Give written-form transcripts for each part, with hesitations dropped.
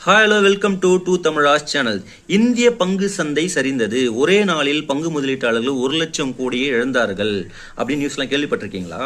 Hello welcome to Tamizhas channel. இந்திய பங்கு சந்தை சரிந்தது. ஒரே நாளில் பங்கு முதலீட்டாளர்கள் 1,00,000 கோடியை இழந்தார்கள் அப்படின்னு நியூஸ்லாம் கேள்விப்பட்டிருக்கீங்களா?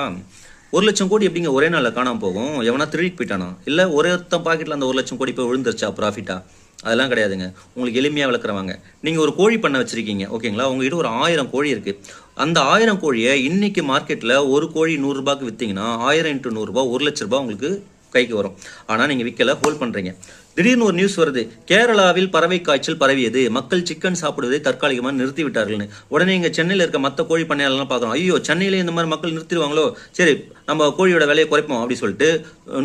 1,00,000 கோடி எப்படிங்க ஒரே நாளில் காணாம போகும்? எவனா திருடிட்டு போயிட்டானா? இல்லை ஒருத்தன் பாக்கெட்டில் அந்த 1,00,000 கோடி போய் விழுந்துருச்சா ப்ராஃபிட்டா? அதெல்லாம் கிடையாதுங்க. உங்களுக்கு எளிமையாக விளக்குறவாங்க. நீங்கள் ஒரு கோழி பண்ண வச்சிருக்கீங்க, ஓகேங்களா? உங்ககிட்ட ஒரு 1000 கோழி இருக்குது. அந்த 1000 கோழியை இன்னைக்கு மார்க்கெட்டில் ஒரு கோழி 100 ரூபாய்க்கு விற்றீங்கன்னா 1000 × 100 ரூபாய் 1,00,000 ரூபாய் உங்களுக்கு கைக்கு வரும். ஆனால் நீங்கள் விற்கல, ஹோல்ட் பண்ணுறீங்க. திடீர்னு ஒரு நியூஸ் வருது, கேரளாவில் பறவை காய்ச்சல் பரவியது, மக்கள் சிக்கன் சாப்பிடுவதை தற்காலிகமாக நிறுத்தி விட்டார்கள்னு. உடனே இங்கே சென்னையில் இருக்க மற்ற கோழி பண்ணையாளர்லாம் பார்க்குறோம், ஐயோ சென்னையிலே இந்த மாதிரி மக்கள் நிறுத்திடுவாங்களோ, சரி நம்ம கோழியோட விலையை குறைப்போம் அப்படின்னு சொல்லிட்டு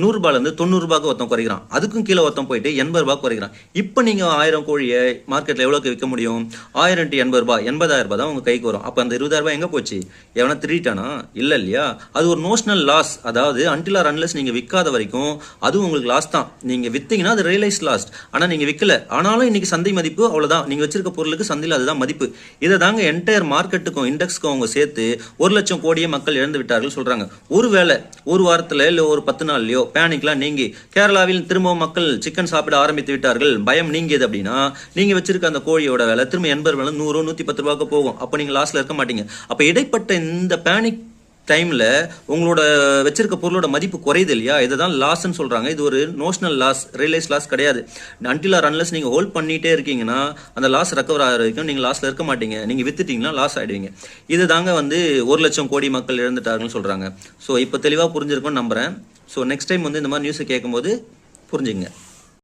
100 ரூபாயிலேருந்து 90 ரூபாய்க்கு ஒருத்தன் குறைக்கிறான். அதுக்கும் கீழே ஒருத்தன் போயிட்டு 80 ரூபாய்க்கு குறைக்கிறான். இப்போ நீங்கள் 1000 கோழியை மார்க்கெட்டில் எவ்வளோக்கு விற்க முடியும்? 1000 × 80 ரூபாய் 80,000 ரூபாய் தான் உங்கள் கைக்கு வரும். அப்போ அந்த 20,000 ரூபாய் எங்கே போச்சு? எவனா திருடிட்டானா? இல்லை இல்லையா? அது ஒரு நோஷனல் லாஸ். அதாவது அன்டில் ஆர் அன்லெஸ் நீங்கள் விற்காத வரைக்கும் அது உங்களுக்கு லாஸ் தான். நீங்கள் விற்றீங்கன்னா அது ரியலைஸ் லாஸ். ஆனால் நீங்கள் விற்கல, ஆனாலும் இன்னைக்கு சந்தை மதிப்பு அவ்வளோதான். நீங்கள் வச்சிருக்க பொருளுக்கு சந்தையில் அதுதான் மதிப்பு. இதை தாங்க என்டையர் மார்க்கெட்டுக்கும் இண்டெக்ஸ்க்கும் அவங்க சேர்த்து 1,00,000 கோடியை மக்கள் இழந்து விட்டார்கள் சொல்கிறாங்க. ஒருவேளை ஒரு வாரத்தில் இல்லை ஒரு 10 நாள்லையோ பேனிக்லாம் நீங்கி கேரளாவில் திரும்பவும் மக்கள் சிக்கன் சாப்பிட ஆரம்பித்து விட்டார்கள், பயம் நீங்கியது அப்படின்னா நீங்கள் வச்சிருக்க அந்த கோழியோட விலை திரும்ப 80 ரூபாய் 100 110 ரூபாய்க்கு போகும். அப்போ நீங்கள் லாஸில் இருக்க மாட்டீங்க. அப்போ இடைப்பட்ட இந்த பேனிக் டைமில் உங்களோட வச்சிருக்க பொருளோட மதிப்பு குறையுது இல்லையா? இதை தான் லாஸ்ன்னு சொல்கிறாங்க. இது ஒரு நோஷனல் லாஸ், ரியலைஸ் லாஸ் கிடையாது. அன்டில் ஆர் அன்லெஸ் நீங்கள் ஹோல்ட் பண்ணிகிட்டே இருக்கீங்கன்னா அந்த லாஸ் ரெக்கவர் ஆகிற வரைக்கும் நீங்கள் லாஸில் இருக்க மாட்டீங்க. நீங்கள் வித்துட்டீங்கன்னா லாஸ் ஆகிடுவீங்க. இது தாங்க 1,00,000 கோடி மக்கள் இழந்துட்டாங்கன்னு சொல்கிறாங்க. ஸோ இப்போ தெளிவாக புரிஞ்சிருக்கும்னு நம்புகிறேன். ஸோ நெக்ஸ்ட் டைம் இந்த மாதிரி நியூஸை கேட்கும்போது புரிஞ்சுங்க.